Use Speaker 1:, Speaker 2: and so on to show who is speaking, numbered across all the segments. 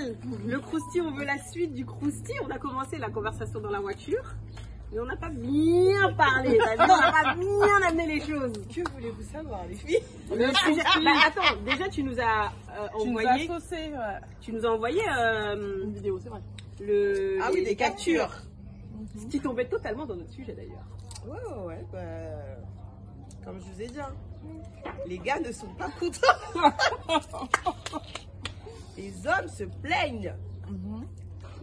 Speaker 1: rappelle, le crousti, on veut la suite du crousti. On a commencé la conversation dans la voiture, mais on n'a pas bien parlé. On n'a pas bien amené les choses.
Speaker 2: Que voulez-vous savoir, les filles?
Speaker 1: Attends, déjà tu nous as envoyé. Tu nous as envoyé
Speaker 3: Une vidéo, c'est vrai.
Speaker 2: Des captures.
Speaker 1: Ce qui tombait totalement dans notre sujet d'ailleurs.
Speaker 2: Ouais, comme je vous ai dit, hein, les gars ne sont pas contents. Les hommes se plaignent.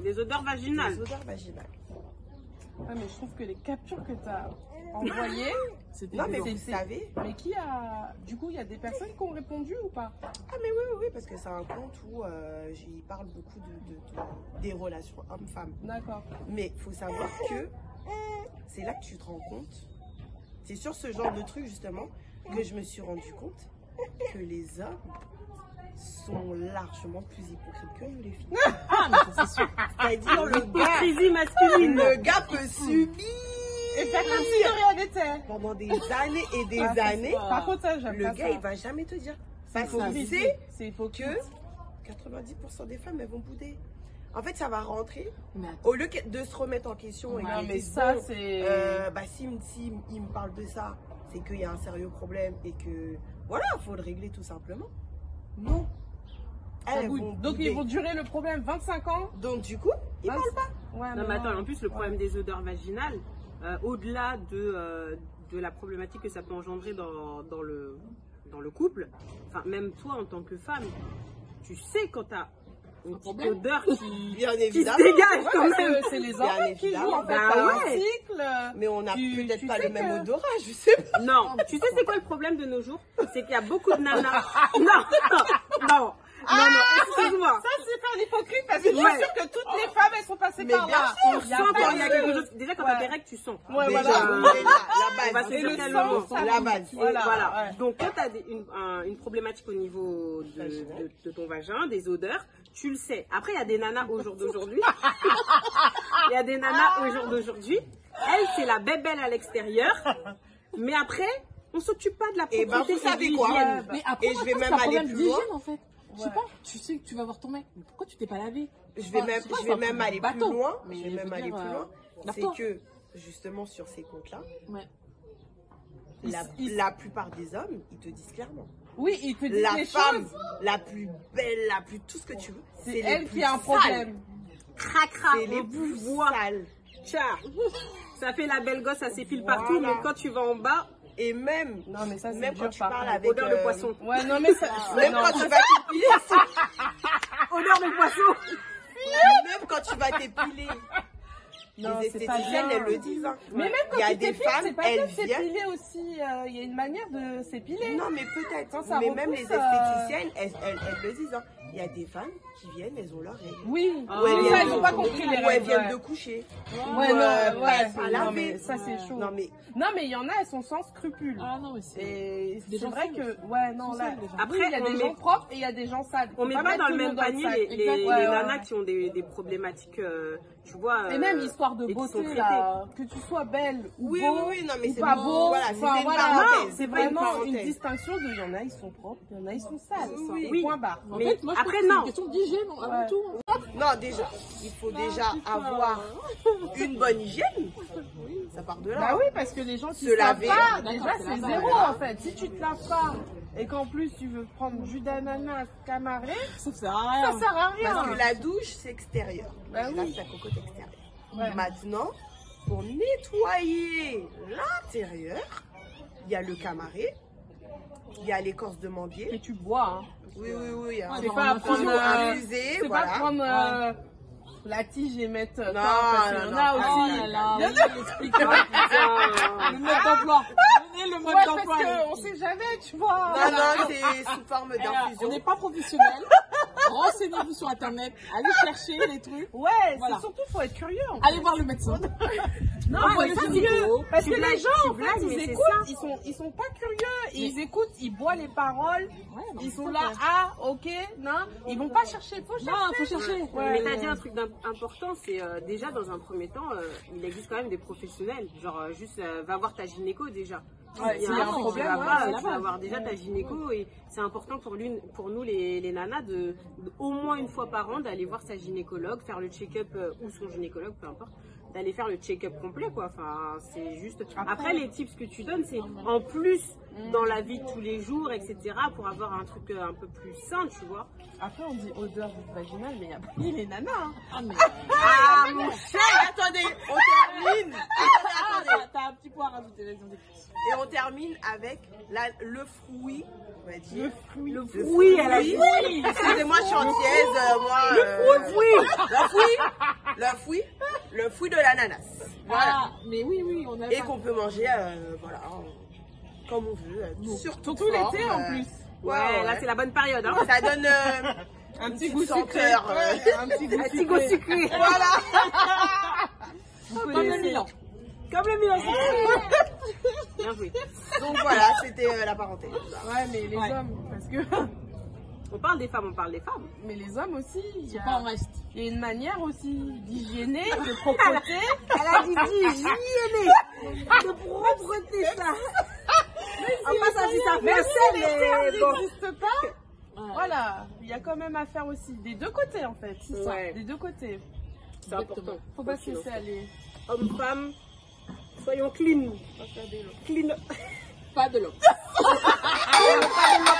Speaker 1: Les odeurs vaginales.
Speaker 2: Les odeurs vaginales.
Speaker 3: Ah, mais je trouve que les captures que tu as envoyées,
Speaker 2: Non, mais vous savez.
Speaker 3: Mais qui a. Du coup, il y a des personnes qui ont répondu ou pas?
Speaker 2: Ah, mais oui, parce que c'est un compte où j'y parle beaucoup des relations hommes-femmes.
Speaker 3: D'accord.
Speaker 2: Mais il faut savoir que c'est là que tu te rends compte. C'est sur ce genre de truc, justement, que je me suis rendu compte que les hommes sont largement plus hypocrites que nous, les filles.
Speaker 1: Ah, mais ça c'est sûr.
Speaker 2: C'est-à-dire
Speaker 1: L'hypocrisie masculine.
Speaker 2: le gars peut subir.
Speaker 3: Et faire comme si de rien n'était.
Speaker 2: Pendant des années et des années.
Speaker 3: Par contre, ça, j'aime
Speaker 2: Le
Speaker 3: pas
Speaker 2: gars,
Speaker 3: ça.
Speaker 2: il va jamais te dire. Parce
Speaker 3: C'est
Speaker 2: qu'il sait
Speaker 3: c'est hypocrite.
Speaker 2: que 90% des femmes, elles vont bouder. En fait, ça va rentrer.
Speaker 3: Mais
Speaker 2: Au lieu de se remettre en question et
Speaker 3: non,
Speaker 2: qu'ils
Speaker 3: mais
Speaker 2: disent,
Speaker 3: ça,
Speaker 2: bon,
Speaker 3: c'est.
Speaker 2: si il me parle de ça, c'est qu'il y a un sérieux problème et que voilà, il faut le régler tout simplement. Non. Elles vont
Speaker 3: Donc
Speaker 2: bouder.
Speaker 3: ils vont durer le problème 25 ans.
Speaker 2: Donc du coup, ils parlent pas.
Speaker 3: Ouais,
Speaker 1: Non, mais attends, en plus, le problème des odeurs vaginales, au-delà de la problématique que ça peut engendrer dans le couple, enfin, même toi en tant que femme, tu sais quand t'as une petite odeur
Speaker 2: Bien
Speaker 1: qui se
Speaker 2: évidemment.
Speaker 1: dégage
Speaker 3: Ouais,
Speaker 1: quand
Speaker 3: parce
Speaker 1: même.
Speaker 3: que c'est les
Speaker 2: Bien
Speaker 3: hormones qui jouent en fait.
Speaker 1: Bah
Speaker 3: T'as un
Speaker 1: ouais.
Speaker 3: cycle.
Speaker 2: Mais on n'a peut-être pas
Speaker 3: sais
Speaker 2: le même
Speaker 3: que-
Speaker 2: odorat, je sais pas.
Speaker 1: Non, tu sais c'est quoi le problème de nos jours? C'est qu'il y a beaucoup de nanas. Non, excuse-moi.
Speaker 3: Ça, c'est faire l'hypocrite parce que je suis
Speaker 1: Ouais.
Speaker 3: sûre que toutes les femmes elles sont passées
Speaker 2: Mais
Speaker 3: par
Speaker 2: bien
Speaker 3: là.
Speaker 1: On sent quand il y a quelque chose. Déjà quand t'as des règles, tu sens.
Speaker 3: Ouais,
Speaker 2: Déjà,
Speaker 3: voilà.
Speaker 2: on est là,
Speaker 1: On
Speaker 2: la
Speaker 1: va
Speaker 2: base.
Speaker 1: se
Speaker 3: Et
Speaker 1: dire
Speaker 3: le
Speaker 1: tellement.
Speaker 3: sang, ça
Speaker 2: La base.
Speaker 1: Voilà.
Speaker 3: Ouais.
Speaker 1: Donc quand tu as une problématique au niveau de ton vagin, des odeurs, tu le sais. Après, il y a des nanas au jour d'aujourd'hui. Il y a des nanas au jour d'aujourd'hui. Elle, c'est la bébelle à l'extérieur. Mais après, on s'occupe pas de la
Speaker 2: Et
Speaker 1: propreté.
Speaker 2: ben, vous savez
Speaker 1: de
Speaker 2: quoi
Speaker 1: l'hygiène.
Speaker 3: Mais
Speaker 2: Et je vais même aller plus loin.
Speaker 4: En fait. Je sais pas, tu sais que tu vas voir ton mec, mais pourquoi tu t'es pas lavé?
Speaker 2: Je vais même aller plus loin.
Speaker 4: Mais
Speaker 2: Je vais
Speaker 4: je
Speaker 2: même
Speaker 4: veux
Speaker 2: aller
Speaker 4: dire,
Speaker 2: plus loin. C'est
Speaker 4: lave-toi.
Speaker 2: que, justement, sur ces comptes-là,
Speaker 4: Ouais.
Speaker 2: la plupart des hommes, ils te disent clairement.
Speaker 3: Oui, ils te disent
Speaker 2: La
Speaker 3: les
Speaker 2: femme
Speaker 3: choses.
Speaker 2: la plus belle, la plus tout ce que tu veux,
Speaker 3: C'est
Speaker 2: les
Speaker 3: elle
Speaker 2: plus
Speaker 3: qui a un
Speaker 2: sales.
Speaker 3: problème.
Speaker 1: Cracra,
Speaker 2: C'est les
Speaker 1: on
Speaker 2: plus
Speaker 1: voit.
Speaker 2: sales.
Speaker 1: Tcha. Ça fait la belle gosse, ça s'épile
Speaker 2: Voilà.
Speaker 1: partout. Mais quand tu vas en bas,
Speaker 2: Et même,
Speaker 3: Non, mais ça, c'est
Speaker 2: même
Speaker 3: dur,
Speaker 2: quand tu
Speaker 3: par
Speaker 2: parles
Speaker 3: contre.
Speaker 2: avec
Speaker 1: odeur de poisson.
Speaker 3: Ouais, non, mais ça.
Speaker 2: même
Speaker 3: non,
Speaker 2: quand tu vas t'épiler,
Speaker 1: Odeur de poisson.
Speaker 2: même quand tu vas t'épiler,
Speaker 3: non,
Speaker 2: les
Speaker 3: c'est pas
Speaker 2: esthéticiennes,
Speaker 3: bien.
Speaker 2: elles le disent. Hein.
Speaker 3: Mais même quand
Speaker 2: il y a
Speaker 3: tu
Speaker 2: des
Speaker 3: t'épiles,
Speaker 2: femmes,
Speaker 3: c'est pas bien
Speaker 2: elles
Speaker 3: de
Speaker 2: viennent.
Speaker 3: s'épiler aussi. Il y a une manière de s'épiler.
Speaker 2: Non, mais peut-être.
Speaker 3: Quand ça
Speaker 2: Mais même les
Speaker 3: repousse,
Speaker 2: esthéticiennes, elles le disent. Hein. Il y a des femmes qui viennent, elles ont leurs règles.
Speaker 3: Oui,
Speaker 1: Ah,
Speaker 2: Ou elles
Speaker 3: ça,
Speaker 2: viennent
Speaker 3: ils n'ont pas compris les
Speaker 2: ou elles
Speaker 3: règles.
Speaker 2: viennent
Speaker 3: Ouais,
Speaker 2: de coucher.
Speaker 3: ouais, non, ouais.
Speaker 2: à
Speaker 3: Non,
Speaker 2: laver.
Speaker 3: mais ça, c'est chaud.
Speaker 2: Non, mais
Speaker 3: Non, mais il y en a, elles sont sans scrupules.
Speaker 4: Ah non, mais c'est.
Speaker 3: Et
Speaker 4: Des
Speaker 3: c'est
Speaker 4: gens
Speaker 3: vrai
Speaker 4: sales.
Speaker 3: que, ouais, non,
Speaker 4: Sont
Speaker 3: là,
Speaker 4: sales, déjà.
Speaker 1: Après,
Speaker 3: oui, il y a
Speaker 1: on
Speaker 3: des
Speaker 1: met-
Speaker 3: gens propres et il y a des gens sales.
Speaker 1: On
Speaker 3: Faut
Speaker 1: met
Speaker 3: pas
Speaker 1: pas
Speaker 3: mettre
Speaker 1: dans
Speaker 3: tout
Speaker 1: le même
Speaker 3: monde
Speaker 1: panier
Speaker 3: sac.
Speaker 1: les
Speaker 3: Exact, ouais,
Speaker 1: nanas
Speaker 3: ouais.
Speaker 1: qui ont des problématiques, tu vois.
Speaker 3: Et même histoire de
Speaker 1: et qui sont
Speaker 3: beauté,
Speaker 1: traitées.
Speaker 3: là, que tu sois belle ou
Speaker 2: oui,
Speaker 3: beau,
Speaker 2: oui, non, mais
Speaker 3: ou
Speaker 2: c'est
Speaker 3: pas
Speaker 2: bon.
Speaker 3: beau,
Speaker 2: Voilà,
Speaker 3: enfin,
Speaker 2: c'était une
Speaker 3: voilà.
Speaker 2: parenthèse.
Speaker 3: C'est
Speaker 2: pas une
Speaker 3: vraiment une
Speaker 2: parenthèse.
Speaker 3: distinction de il y en a, ils sont propres, il y en a, ils sont sales.
Speaker 2: Oui.
Speaker 3: Point barre.
Speaker 4: En
Speaker 1: Mais
Speaker 4: fait, moi, je
Speaker 1: après,
Speaker 4: pense que c'est
Speaker 1: non.
Speaker 4: une question d'hygiène avant
Speaker 3: Ouais.
Speaker 4: tout. Hein.
Speaker 2: Non, déjà, il faut déjà avoir une bonne hygiène. Ça part de là.
Speaker 3: Bah oui, parce que les gens qui
Speaker 2: Se
Speaker 3: se lavent
Speaker 2: laver.
Speaker 3: pas,
Speaker 4: D'accord,
Speaker 3: déjà
Speaker 4: c'est
Speaker 3: c'est
Speaker 4: la
Speaker 3: zéro
Speaker 4: base.
Speaker 3: en fait. Si tu te laves pas et qu'en plus tu veux prendre jus d'ananas camaré,
Speaker 4: Ça sert à rien.
Speaker 3: ça sert à rien.
Speaker 2: Parce que la douche, c'est extérieur.
Speaker 3: Bah
Speaker 2: Là,
Speaker 3: oui.
Speaker 2: c'est la cocotte extérieure.
Speaker 3: Ouais.
Speaker 2: Maintenant, pour nettoyer l'intérieur, il y a le camaré, il y a l'écorce de manguier.
Speaker 3: Et tu bois, hein.
Speaker 2: Oui, oui, oui. Hein.
Speaker 4: Ouais,
Speaker 3: C'est
Speaker 4: genre,
Speaker 3: pas
Speaker 4: on a
Speaker 3: prendre,
Speaker 2: toujours infusé,
Speaker 3: c'est
Speaker 2: voilà.
Speaker 3: pas prendre la tige et mettre.
Speaker 2: Non,
Speaker 3: parce qu'il y en
Speaker 2: non,
Speaker 3: a
Speaker 2: non.
Speaker 4: Oh
Speaker 3: aussi.
Speaker 4: là là, il explique le mode d'emploi. Donnez le mode
Speaker 3: Ouais,
Speaker 4: d'emploi.
Speaker 3: parce qu'on sait jamais, tu vois.
Speaker 2: Non, non, c'est sous forme
Speaker 4: Alors, on
Speaker 2: d'infusion.
Speaker 4: n'est pas professionnel. Renseignez-vous sur internet. Allez chercher les trucs.
Speaker 3: Ouais,
Speaker 4: Voilà.
Speaker 3: c'est surtout faut être curieux. En fait.
Speaker 4: Allez voir le médecin.
Speaker 3: Non,
Speaker 1: Ouais,
Speaker 3: mais
Speaker 1: ça,
Speaker 3: c'est
Speaker 1: c'est
Speaker 3: mieux.
Speaker 1: gros.
Speaker 3: Parce
Speaker 1: Tu
Speaker 3: que les
Speaker 1: blagues,
Speaker 3: gens,
Speaker 1: tu
Speaker 3: en fait,
Speaker 1: blagues,
Speaker 3: ils
Speaker 1: mais c'est
Speaker 3: écoutent, ils sont pas curieux. Ils écoutent, ils boivent les paroles. Ils sont là, ah, ok, non. Ils vont pas chercher, faut chercher.
Speaker 4: Non, faut chercher.
Speaker 1: Mais t'as dit un truc important, c'est déjà dans un premier temps, il existe quand même des professionnels. Genre juste va voir ta gynéco déjà.
Speaker 3: Ouais,
Speaker 1: Il y a
Speaker 3: s'il y a un
Speaker 1: truc,
Speaker 3: problème,
Speaker 1: tu vas
Speaker 3: ouais,
Speaker 1: pas,
Speaker 3: c'est
Speaker 1: tu
Speaker 3: la
Speaker 1: vas
Speaker 3: base.
Speaker 1: voir déjà ta gynéco et c'est important pour nous les nanas de au moins une fois par an d'aller voir sa gynécologue, faire le check-up ou son gynécologue, peu importe, d'aller faire le check-up complet quoi. Enfin c'est juste. Après les tips que tu donnes, c'est en plus dans la vie de tous les jours, etc. pour avoir un truc un peu plus sain, tu vois.
Speaker 3: Après, on dit odeur vaginale, mais il y a les nanas. Hein.
Speaker 1: Ah mon cher.
Speaker 2: Attendez, on termine. Attendez.
Speaker 4: T'as un petit point à rajouter, vas-y, on t'écoute.
Speaker 2: Et on termine avec le fruit, on va dire.
Speaker 1: Le fruit, elle a dit.
Speaker 2: Excusez-moi, je suis antillaise, moi. Le fruit de l'ananas. Voilà.
Speaker 4: Ah, mais oui, on a
Speaker 2: Et qu'on peut manger, voilà, comme on veut. Surtout
Speaker 3: l'été, en plus.
Speaker 1: Ouais, là c'est la bonne période. Hein.
Speaker 2: Ça donne
Speaker 3: Un petit
Speaker 2: petite
Speaker 3: goût sucré.
Speaker 2: senteur.
Speaker 3: Un petit goût
Speaker 1: Un petit goût sucré.
Speaker 2: Voilà.
Speaker 4: comme le Milan.
Speaker 1: Comme le mien. Bien joué.
Speaker 2: Donc voilà, c'était la parenthèse.
Speaker 3: Ouais, mais les hommes, parce que.
Speaker 1: On parle des femmes, on parle des femmes.
Speaker 3: Mais les hommes aussi, il y
Speaker 4: Pas en reste.
Speaker 3: a une manière aussi d'hygiéner, de propreté.
Speaker 1: Elle a dit d'hygiéner, de propreté, ça. Enfin, ça, si ça fait un sel, mais bon.
Speaker 3: n'existe pas. Voilà, il y a quand même à faire aussi des deux côtés en fait. C'est ça,
Speaker 1: Ouais.
Speaker 3: des deux côtés.
Speaker 1: C'est important.
Speaker 3: Faut pas se laisser aller.
Speaker 1: Hommes, femmes, soyons clean. Clean.
Speaker 4: Pas de l'eau.
Speaker 1: Pas de